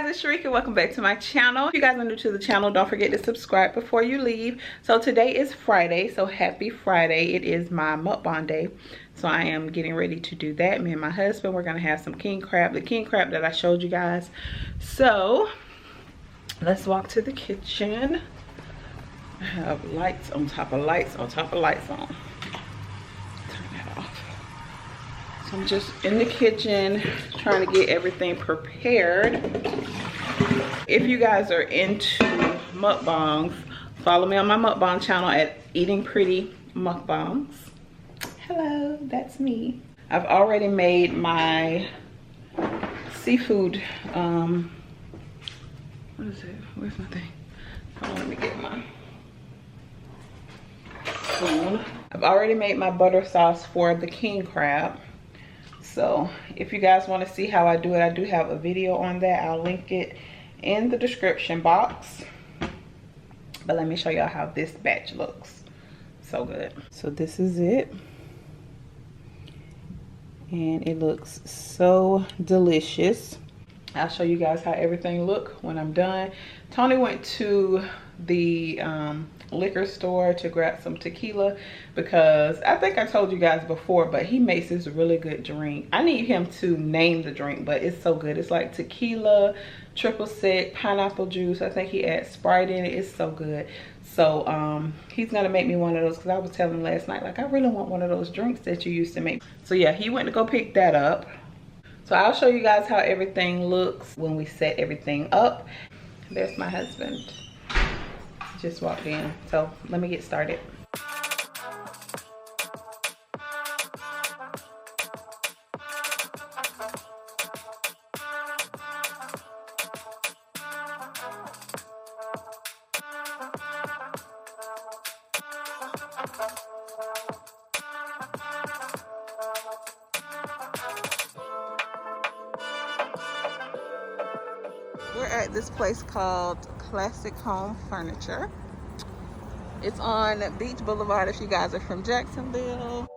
guys, it's Sharika. Welcome back to my channel. If you guys are new to the channel, don't forget to subscribe before you leave. So today is Friday, so happy Friday. It is my mukbang day, so I am getting ready to do that. Me and my husband, we're gonna have some king crab, the king crab that I showed you guys. So let's walk to the kitchen. I have lights on top of lights on top of lights on. Turn that off. So I'm just in the kitchen trying to get everything prepared. If you guys are into mukbangs, follow me on my mukbang channel at Eating Pretty Mukbangs. Hello, that's me. I've already made my seafood, what is it? Where's my thing? Hold on, let me get my spoon. I've already made my butter sauce for the king crab. So if you guys want to see how I do it, I do have a video on that. I'll link it in the description box. But let me show y'all how this batch looks. So good. So this is it. And it looks so delicious. I'll show you guys how everything look when I'm done. Tony went to the liquor store to grab some tequila because I think I told you guys before, but he makes this really good drink. I need him to name the drink, but it's so good. It's like tequila, triple sec, pineapple juice. I think he adds Sprite in it. It's so good. So he's gonna make me one of those because I was telling him last night, like, I really want one of those drinks that you used to make. So yeah, he went to go pick that up. So I'll show you guys how everything looks when we set everything up. There's my husband. Just walked in. So let me get started. We're at this place called Classic Home Furniture. It's on Beach Boulevard if you guys are from Jacksonville.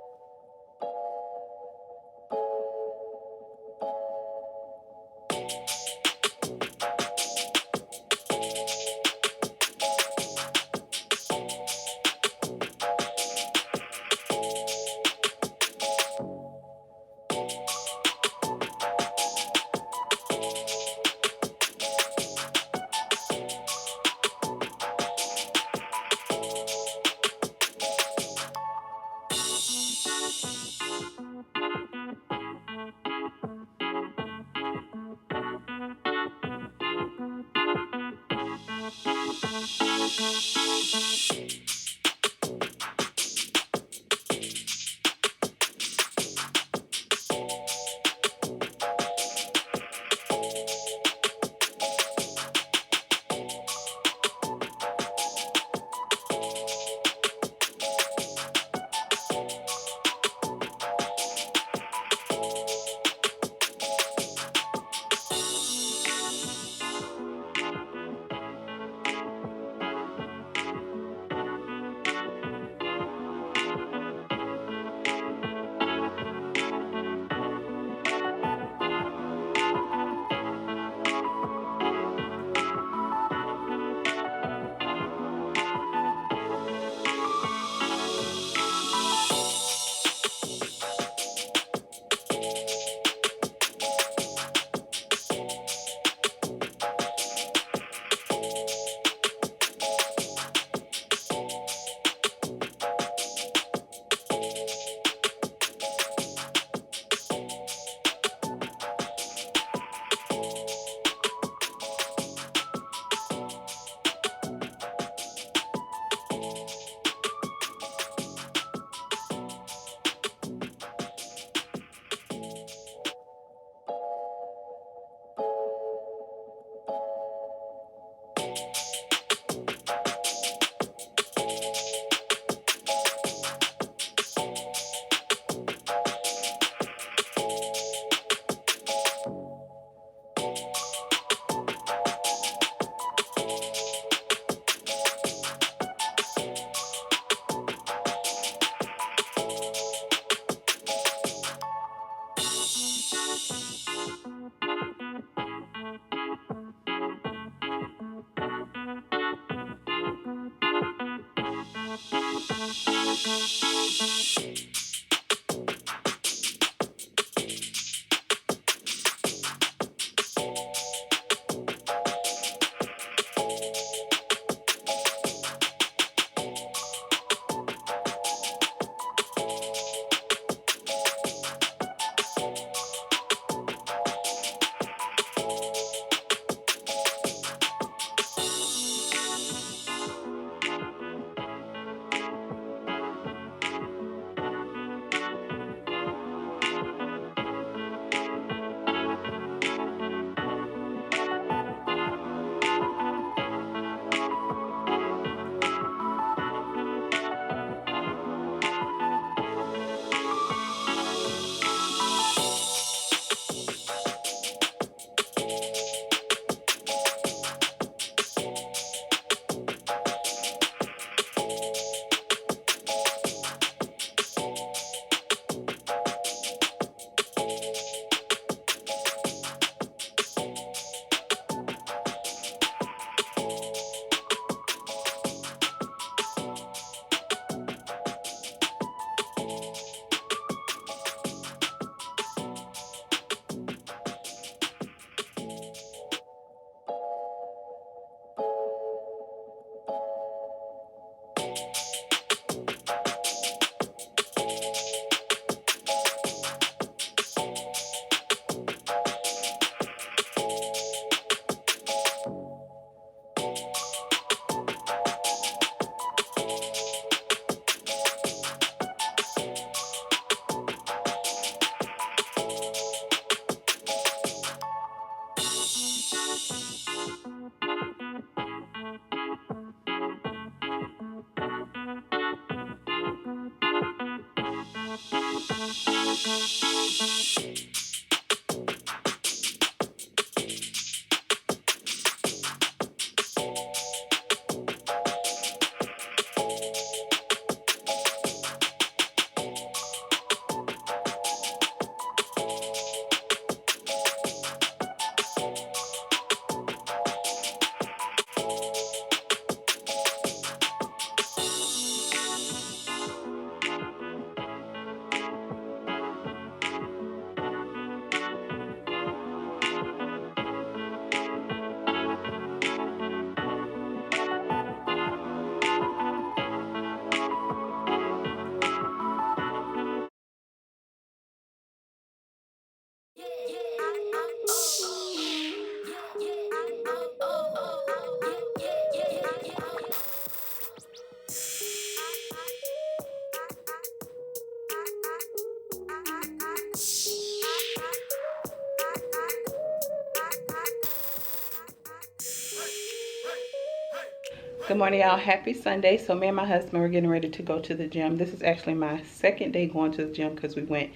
Good morning, y'all. Happy Sunday. So me and my husband are getting ready to go to the gym. This is actually my second day going to the gym because we went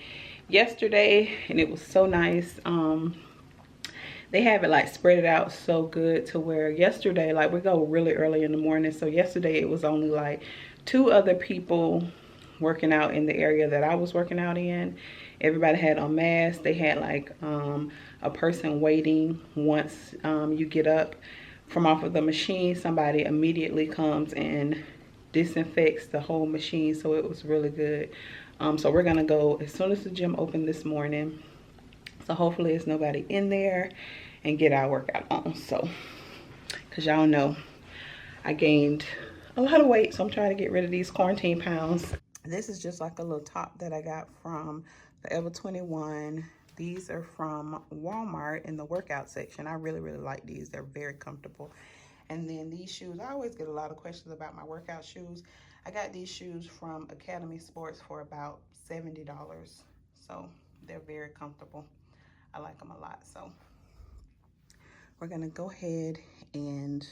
yesterday and it was so nice. They have it like spread it out so good to where yesterday, like, we go really early in the morning. So yesterday it was only like 2 other people working out in the area that I was working out in. Everybody had on masks. They had like a person waiting. Once you get up from off of the machine, somebody immediately comes and disinfects the whole machine. So it was really good. So we're gonna go as soon as the gym opened this morning. So hopefully there's nobody in there, and get our workout on. So, cause y'all know I gained a lot of weight, so I'm trying to get rid of these quarantine pounds. This is just like a little top that I got from Forever 21. These are from Walmart in the workout section. I really like these. They're very comfortable. And then these shoes, I always get a lot of questions about my workout shoes. I got these shoes from Academy Sports for about $70. So they're very comfortable. I like them a lot. So we're gonna go ahead and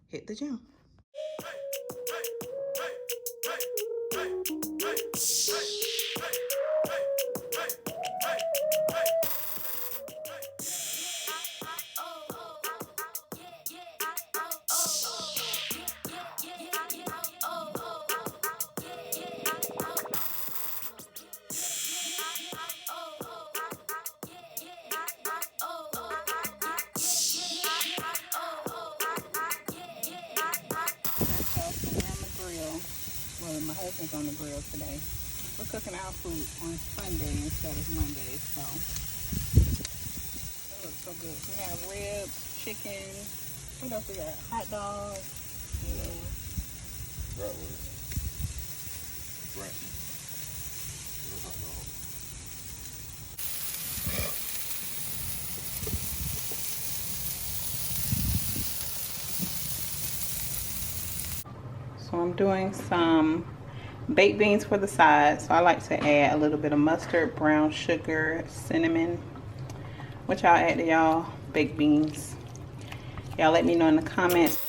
hit the gym. Well, my husband's on the grill today. We're cooking our food on Sunday instead of Monday, so it looks so good. We have ribs, chicken. What else we got? Hot dogs. Yeah. Bratwurst. No hot dog. So I'm doing some baked beans for the side. So I like to add a little bit of mustard, brown sugar, cinnamon. What y'all add to y'all baked beans? Y'all let me know in the comments.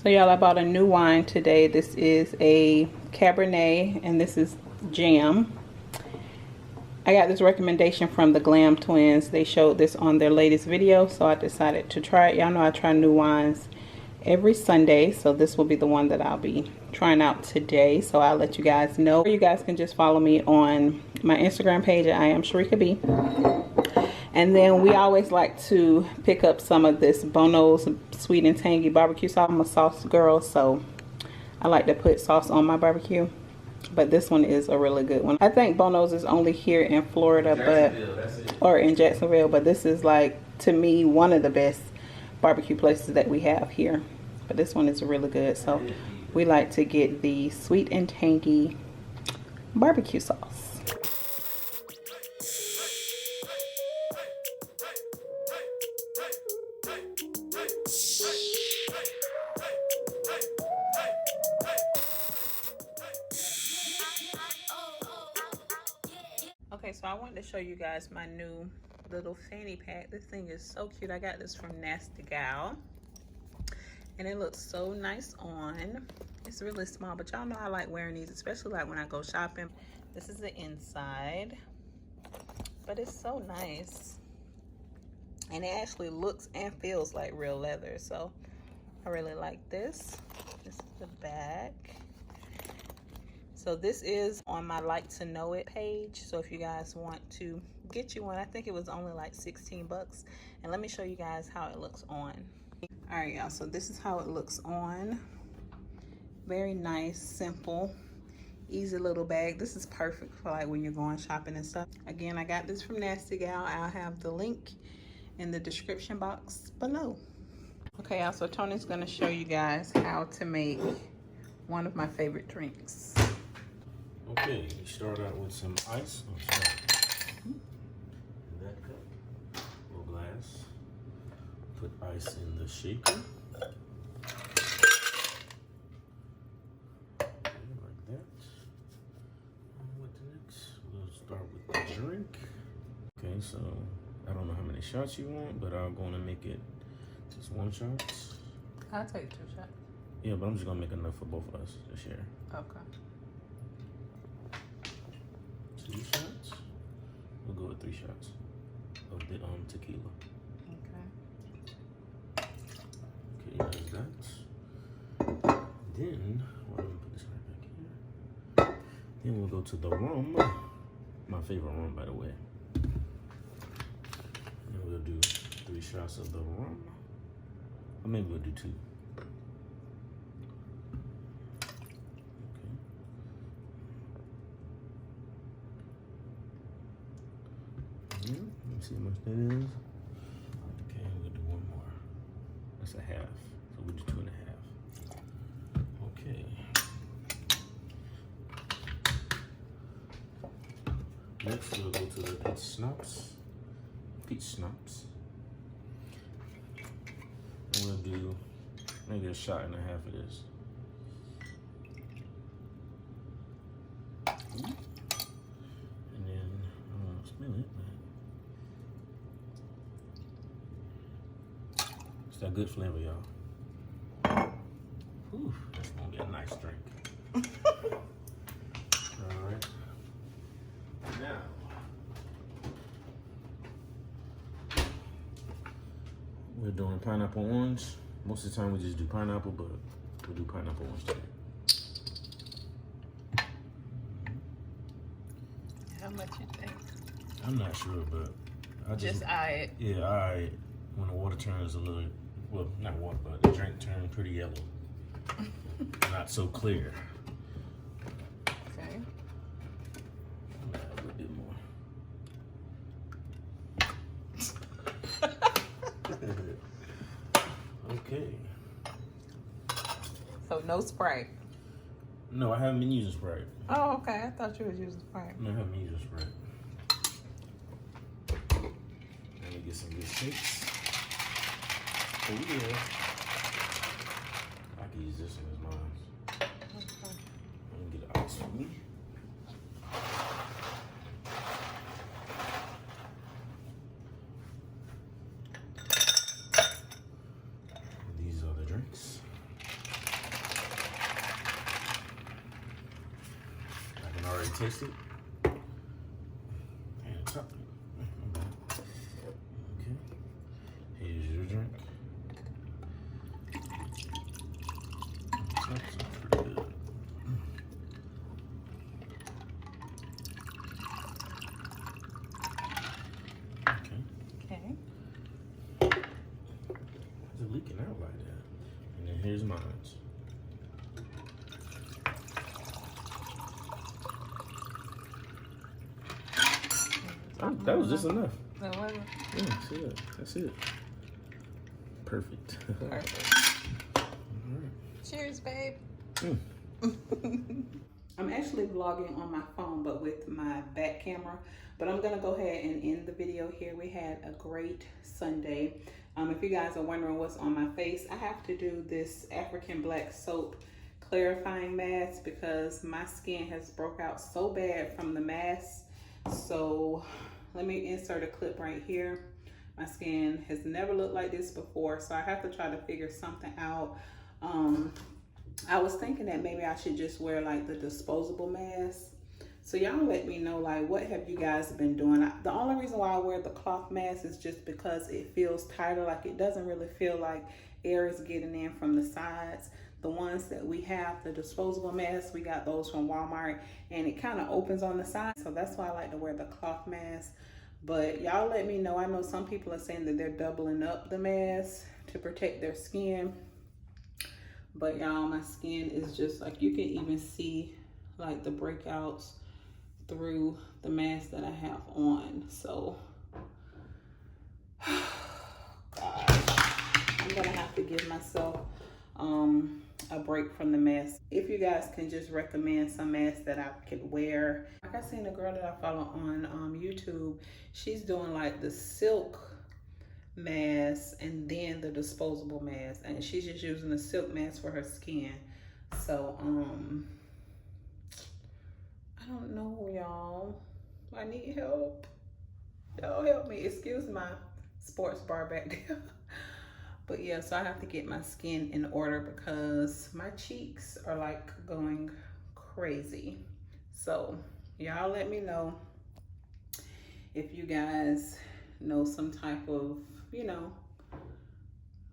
So y'all, I bought a new wine today. This is a Cabernet and this is jam. I got this recommendation from the Glam Twins. They showed this on their latest video, so I decided to try it. Y'all know I try new wines every Sunday, so this will be the one that I'll be trying out today. So I'll let you guys know. You guys can just follow me on my Instagram page at I am Sharika B. And then we always like to pick up some of this Bono's sweet and tangy barbecue sauce. I'm a sauce girl, so I like to put sauce on my barbecue. But this one is a really good one. I think Bono's is only here in Florida, or in Jacksonville, but this is like, to me, one of the best barbecue places that we have here. But this one is really good. So we like to get the sweet and tangy barbecue sauce. Okay, so I wanted to show you guys my new little fanny pack. This thing is so cute. I got this from Nasty Gal, and it looks so nice on. It's really small, but y'all know I like wearing these, especially like when I go shopping. This is the inside, but it's so nice, and it actually looks and feels like real leather, so I really like this. This is the back. So this is on my Like to Know It page. So if you guys want to get you one, I think it was only like 16 bucks. And let me show you guys how it looks on. All right, y'all, so this is how it looks on. Very nice, simple, easy little bag. This is perfect for like when you're going shopping and stuff. Again, I got this from Nasty Gal. I'll have the link in the description box below. Okay, y'all, so Tony's gonna show you guys how to make one of my favorite drinks. Okay, you start out with some ice. In that cup, little glass. Put ice in the shaker. Okay, like that. What's next? We'll start with the drink. Okay, so I don't know how many shots you want, but I'm going to make it just one shot. I'll take 2 shots. Yeah, but I'm just gonna make enough for both of us to share. Okay. 2 shots. We'll go with 3 shots of the tequila. Okay. Okay, there's that. Then I'm gonna put this right back here. Then we'll go to the rum. My favorite rum, by the way. And we'll do 3 shots of the rum. Or maybe we'll do 2. Let me see how much that is. Okay, we'll do 1 more. That's a half. So we'll do 2 1/2. Okay. Next, we'll go to the peach schnapps. And we'll do maybe 1.5 shots of this. And then I won't spill it, but it's that good flavor, y'all. Whew, that's gonna be a nice drink. All right. Now, We're doing pineapple orange. Most of the time we just do pineapple, but we'll do pineapple orange today. How much you think? I'm not sure, but I just eye it. Yeah, eye it. When the water turns a little, well, not water, but the drink turns pretty yellow. Not so clear. Okay. Add a little bit more. Okay. So no Sprite? No, I haven't been using Sprite. Oh, okay. I thought you was using Sprite. No, I haven't been using Sprite. Let me get some good shakes. Oh yeah. I can use this one as mine. Okay. Let me get an ice for me. These are the drinks. I can already taste it. And top. Okay. Here's your drink. That sounds pretty good. Okay. Okay. Why is it leaking out like that? And then here's mine. Oh, that was just enough. That wasn't? Yeah, see it. That's it. Perfect. Perfect. All right. Cheers, babe. Mm. I'm actually vlogging on my phone, but with my back camera. But I'm gonna go ahead and end the video here. We had a great Sunday. If you guys are wondering what's on my face, I have to do this African black soap clarifying mask because my skin has broke out so bad from the mask. So let me insert a clip right here. My skin has never looked like this before, so I have to try to figure something out. I was thinking that maybe I should just wear like the disposable mask. So y'all let me know, like, what have you guys been doing? The only reason why I wear the cloth mask is just because it feels tighter. Like, it doesn't really feel like air is getting in from the sides. The ones that we have, the disposable masks, we got those from Walmart, and it kind of opens on the side. So that's why I like to wear the cloth mask. But y'all let me know. I know some people are saying that they're doubling up the mask to protect their skin. But y'all, my skin is just like, you can even see like the breakouts through the mask that I have on. So, gosh, I'm gonna have to give myself a break from the mask. If you guys can just recommend some masks that I could wear. Like I seen a girl that I follow on YouTube, she's doing like the silk mask and then the disposable mask, and she's just using the silk mask for her skin. So I don't know, y'all. I need help. Y'all help me. Excuse my sports bar back there. But yeah, so I have to get my skin in order because my cheeks are like going crazy. So y'all let me know if you guys know some type of, you know,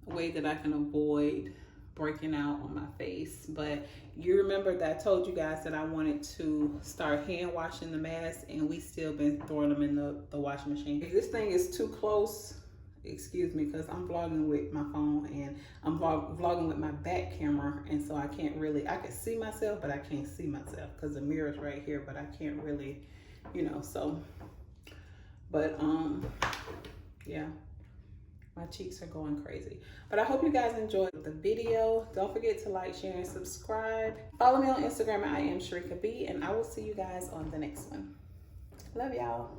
way that I can avoid breaking out on my face. But you remember that I told you guys that I wanted to start hand washing the mask, and we still been throwing them in the washing machine. If this thing is too close, excuse me, because I'm vlogging with my phone and I'm vlogging with my back camera, and so I can't really, I can see myself, but I can't see myself because the mirror's right here, but I can't really, you know, so, but yeah. My cheeks are going crazy. But I hope you guys enjoyed the video. Don't forget to like, share, and subscribe. Follow me on Instagram at I am Sharika B, and I will see you guys on the next one. Love y'all.